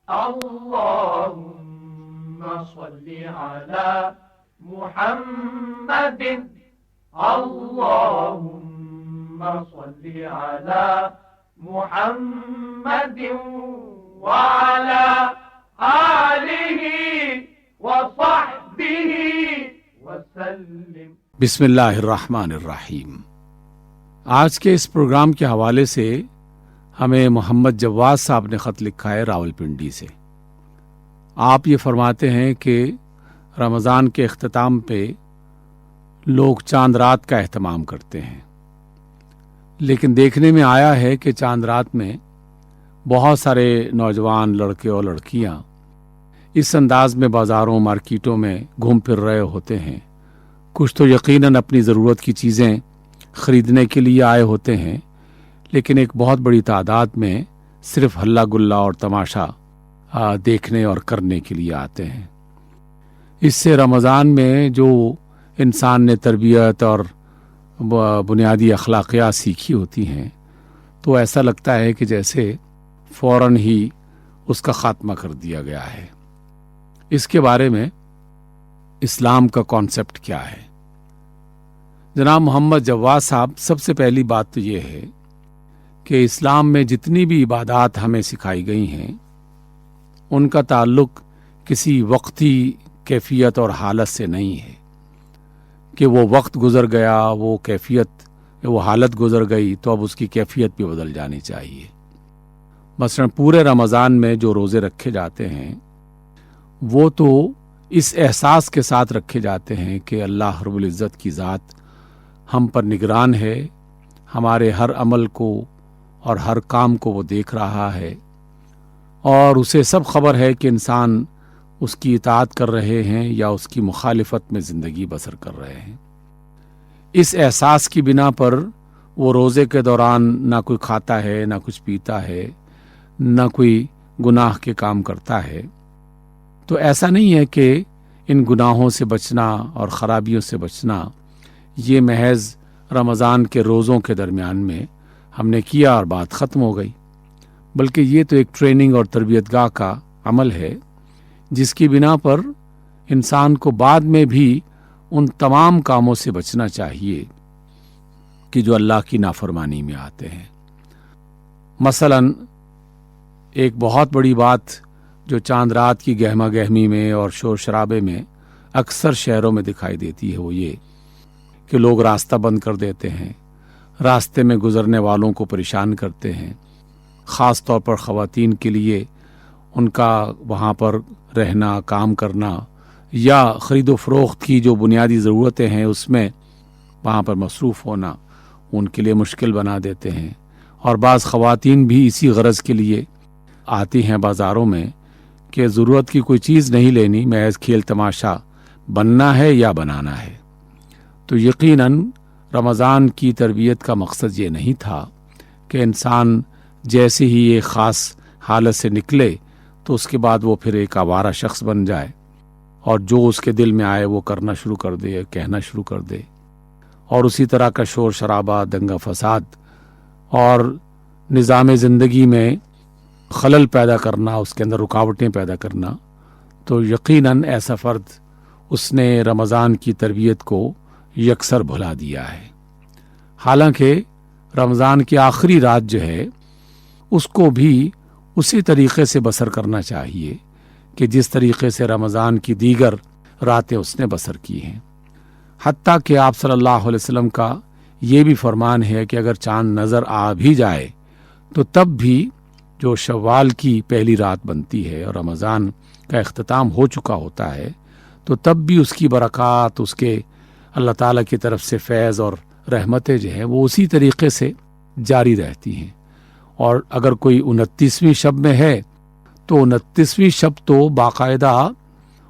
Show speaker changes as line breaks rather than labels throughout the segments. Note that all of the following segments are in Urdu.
اللهم صل على محمد اللهم صل على محمد وعلى آله وصحبه وسلم۔
بسم اللہ الرحمن الرحیم۔ آج کے اس پروگرام کے حوالے سے ہمیں محمد جواد صاحب نے خط لکھا ہے راولپنڈی سے۔ آپ یہ فرماتے ہیں کہ رمضان کے اختتام پہ لوگ چاند رات کا اہتمام کرتے ہیں، لیکن دیکھنے میں آیا ہے کہ چاند رات میں بہت سارے نوجوان لڑکے اور لڑکیاں اس انداز میں بازاروں مارکیٹوں میں گھوم پھر رہے ہوتے ہیں۔ کچھ تو یقیناً اپنی ضرورت کی چیزیں خریدنے کے لیے آئے ہوتے ہیں، لیکن ایک بہت بڑی تعداد میں صرف ہلا گلا اور تماشا دیکھنے اور کرنے کے لیے آتے ہیں۔ اس سے رمضان میں جو انسان نے تربیت اور بنیادی اخلاقیات سیکھی ہوتی ہیں تو ایسا لگتا ہے کہ جیسے فوراً ہی اس کا خاتمہ کر دیا گیا ہے۔ اس کے بارے میں اسلام کا کانسیپٹ کیا ہے؟ جناب محمد جواد صاحب، سب سے پہلی بات تو یہ ہے کہ اسلام میں جتنی بھی عبادات ہمیں سکھائی گئی ہیں ان کا تعلق کسی وقتی کیفیت اور حالت سے نہیں ہے کہ وہ وقت گزر گیا، وہ کیفیت، وہ حالت گزر گئی تو اب اس کی کیفیت بھی بدل جانی چاہیے۔ مثلا پورے رمضان میں جو روزے رکھے جاتے ہیں وہ تو اس احساس کے ساتھ رکھے جاتے ہیں کہ اللہ رب العزت کی ذات ہم پر نگران ہے، ہمارے ہر عمل کو اور ہر کام کو وہ دیکھ رہا ہے، اور اسے سب خبر ہے کہ انسان اس کی اطاعت کر رہے ہیں یا اس کی مخالفت میں زندگی بسر کر رہے ہیں۔ اس احساس کی بنا پر وہ روزے کے دوران نہ کوئی کھاتا ہے، نہ کچھ پیتا ہے، نہ کوئی گناہ کے کام کرتا ہے۔ تو ایسا نہیں ہے کہ ان گناہوں سے بچنا اور خرابیوں سے بچنا یہ محض رمضان کے روزوں کے درمیان میں ہم نے کیا اور بات ختم ہو گئی، بلکہ یہ تو ایک ٹریننگ اور تربیت گاہ کا عمل ہے جس کی بنا پر انسان کو بعد میں بھی ان تمام کاموں سے بچنا چاہیے کہ جو اللہ کی نافرمانی میں آتے ہیں۔ مثلا ایک بہت بڑی بات جو چاند رات کی گہما گہمی میں اور شور شرابے میں اکثر شہروں میں دکھائی دیتی ہے وہ یہ کہ لوگ راستہ بند کر دیتے ہیں، راستے میں گزرنے والوں کو پریشان کرتے ہیں، خاص طور پر خواتین کے لیے ان کا وہاں پر رہنا، کام کرنا یا خرید و فروخت کی جو بنیادی ضرورتیں ہیں اس میں وہاں پر مصروف ہونا ان کے لیے مشکل بنا دیتے ہیں۔ اور بعض خواتین بھی اسی غرض کے لیے آتی ہیں بازاروں میں کہ ضرورت کی کوئی چیز نہیں لینی، محض کھیل تماشا بننا ہے یا بنانا ہے۔ تو یقیناً رمضان کی تربیت کا مقصد یہ نہیں تھا کہ انسان جیسے ہی ایک خاص حالت سے نکلے تو اس کے بعد وہ پھر ایک آوارہ شخص بن جائے اور جو اس کے دل میں آئے وہ کرنا شروع کر دے، کہنا شروع کر دے، اور اسی طرح کا شور شرابہ، دنگا فساد اور نظام زندگی میں خلل پیدا کرنا، اس کے اندر رکاوٹیں پیدا کرنا۔ تو یقیناً ایسا فرد اس نے رمضان کی تربیت کو یکسر بھلا دیا ہے۔ حالانکہ رمضان کی آخری رات جو ہے اس کو بھی اسی طریقے سے بسر کرنا چاہیے کہ جس طریقے سے رمضان کی دیگر راتیں اس نے بسر کی ہیں۔ حتیٰ کہ آپ صلی اللہ علیہ وسلم کا یہ بھی فرمان ہے کہ اگر چاند نظر آ بھی جائے تو تب بھی جو شوال کی پہلی رات بنتی ہے اور رمضان کا اختتام ہو چکا ہوتا ہے تو تب بھی اس کی برکات، اس کے اللہ تعالیٰ کی طرف سے فیض اور رحمتیں جو ہیں وہ اسی طریقے سے جاری رہتی ہیں۔ اور اگر کوئی 29ویں شب میں ہے تو 29ویں شب تو باقاعدہ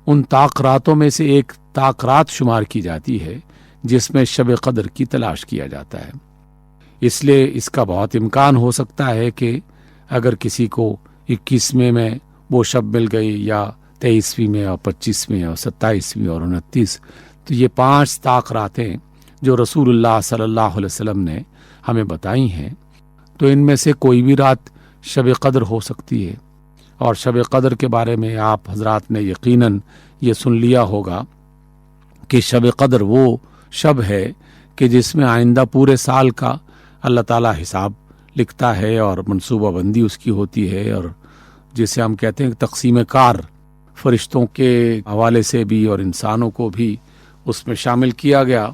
ان طاق راتوں میں سے ایک طاق رات شمار کی جاتی ہے جس میں شب قدر کی تلاش کیا جاتا ہے۔ اس لیے اس کا بہت امکان ہو سکتا ہے کہ اگر کسی کو 21ویں میں وہ شب مل گئی یا 23ویں میں اور 25ویں اور 27ویں اور 29، تو یہ 5 طاق راتیں جو رسول اللہ صلی اللہ علیہ وسلم نے ہمیں بتائی ہیں، تو ان میں سے کوئی بھی رات شب قدر ہو سکتی ہے اور شب قدر کے بارے میں آپ حضرات نے یقیناً یہ سن لیا ہوگا کہ شب قدر وہ شب ہے کہ جس میں آئندہ پورے سال کا اللہ تعالیٰ حساب لکھتا ہے اور منصوبہ بندی اس کی ہوتی ہے، اور جسے ہم کہتے ہیں تقسیم کار، فرشتوں کے حوالے سے بھی اور انسانوں کو بھی اس میں شامل کیا گیا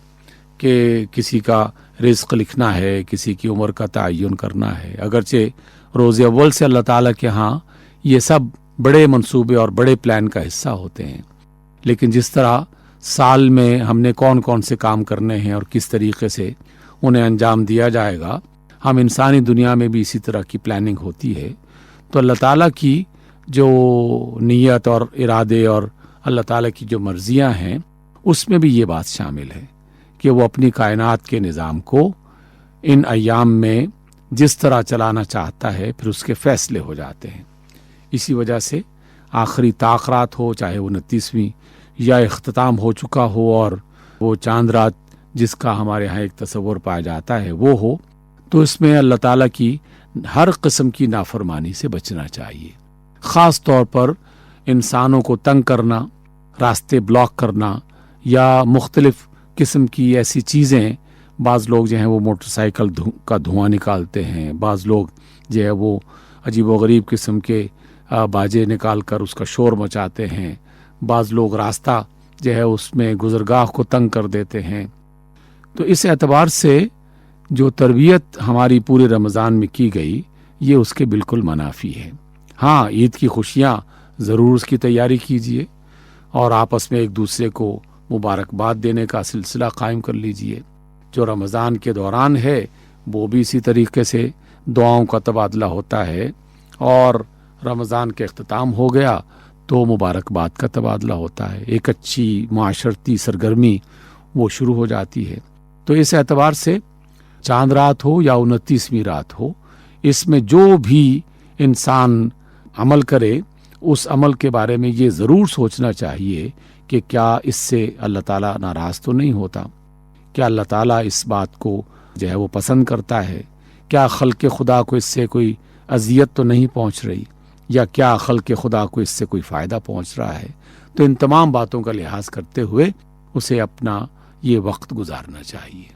کہ کسی کا رزق لکھنا ہے، کسی کی عمر کا تعین کرنا ہے۔ اگرچہ روز اول سے اللہ تعالیٰ کے ہاں یہ سب بڑے منصوبے اور بڑے پلان کا حصہ ہوتے ہیں، لیکن جس طرح سال میں ہم نے کون کون سے کام کرنے ہیں اور کس طریقے سے انہیں انجام دیا جائے گا، ہم انسانی دنیا میں بھی اسی طرح کی پلاننگ ہوتی ہے۔ تو اللہ تعالیٰ کی جو نیت اور ارادے اور اللہ تعالیٰ کی جو مرضیاں ہیں، اس میں بھی یہ بات شامل ہے کہ وہ اپنی کائنات کے نظام کو ان ایام میں جس طرح چلانا چاہتا ہے پھر اس کے فیصلے ہو جاتے ہیں۔ اسی وجہ سے آخری تاخرات ہو، چاہے وہ 29ویں یا اختتام ہو چکا ہو اور وہ چاند رات جس کا ہمارے ہاں ایک تصور پایا جاتا ہے وہ ہو، تو اس میں اللہ تعالیٰ کی ہر قسم کی نافرمانی سے بچنا چاہیے۔ خاص طور پر انسانوں کو تنگ کرنا، راستے بلاک کرنا یا مختلف قسم کی ایسی چیزیں، بعض لوگ جو ہیں وہ موٹر سائیکل کا دھواں نکالتے ہیں، بعض لوگ جو ہے وہ عجیب و غریب قسم کے باجے نکال کر اس کا شور مچاتے ہیں، بعض لوگ راستہ جو ہے اس میں گزرگاہ کو تنگ کر دیتے ہیں۔ تو اس اعتبار سے جو تربیت ہماری پورے رمضان میں کی گئی یہ اس کے بالکل منافی ہے۔ ہاں، عید کی خوشیاں ضرور اس کی تیاری کیجیے اور آپس میں ایک دوسرے کو مبارکباد دینے کا سلسلہ قائم کر لیجیے۔ جو رمضان کے دوران ہے وہ بھی اسی طریقے سے دعاؤں کا تبادلہ ہوتا ہے، اور رمضان کے اختتام ہو گیا تو مبارکباد کا تبادلہ ہوتا ہے، ایک اچھی معاشرتی سرگرمی وہ شروع ہو جاتی ہے۔ تو اس اعتبار سے چاند رات ہو یا 29ویں رات ہو، اس میں جو بھی انسان عمل کرے اس عمل کے بارے میں یہ ضرور سوچنا چاہیے کہ کیا اس سے اللہ تعالیٰ ناراض تو نہیں ہوتا، کیا اللہ تعالیٰ اس بات کو جو ہے وہ پسند کرتا ہے، کیا خلق خدا کو اس سے کوئی اذیت تو نہیں پہنچ رہی، یا کیا خلق خدا کو اس سے کوئی فائدہ پہنچ رہا ہے۔ تو ان تمام باتوں کا لحاظ کرتے ہوئے اسے اپنا یہ وقت گزارنا چاہیے۔